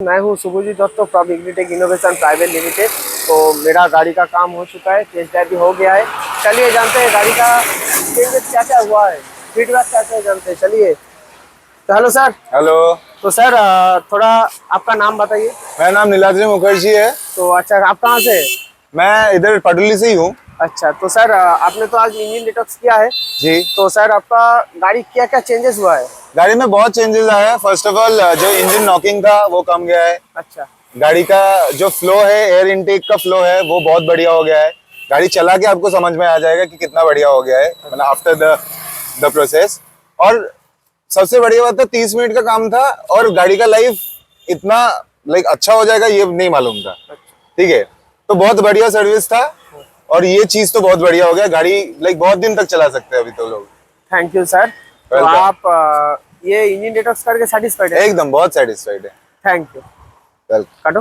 मैं हूँ Shubhajit Dutta from Ignitech innovation private limited. तो मेरा गाड़ी का काम हो चुका है, टेस्ट ड्राइव भी हो गया है। चलिए जानते हैं गाड़ी का चेंजेस क्या क्या हुआ है, फीडबैक क्या क्या जानते हैं। चलिए। तो हेलो सर। हेलो। तो सर थोड़ा आपका नाम बताइए। मेरा नाम नीलाद्री मुखर्जी है। तो अच्छा, आप कहाँ से? मैं इधर पटुली से ही हूँ। अच्छा, तो सर आपने तो आज इंजन डिटॉक्स किया है। जी। तो सर आपका गाड़ी क्या क्या चेंजेस हुआ है? गाड़ी में बहुत चेंजेस आया है। फर्स्ट ऑफ ऑल जो इंजन नॉकिंग था वो कम गया है। अच्छा। गाड़ी का जो फ्लो है, एयर इनटेक का फ्लो है, वो बहुत बढ़िया हो गया है। गाड़ी चला के आपको समझ में आ जाएगा कि कितना बढ़िया हो गया है, मतलब आफ्टर द प्रोसेस। और सबसे बढ़िया बात था 30 मिनट का काम था और गाड़ी का लाइफ इतना अच्छा हो जाएगा ये नहीं मालूम था। ठीक है, तो बहुत बढ़िया सर्विस था और ये चीज तो बहुत बढ़िया हो गया। गाड़ी बहुत दिन तक चला सकते हैं अभी तो लोग। Thank you sir. तो वेलकम। आप ये इंजन डिटॉक्स करके सेटिस्फाइड है? एकदम बहुत सेटिस्फाइड है। Thank you. वेलकम। काटो।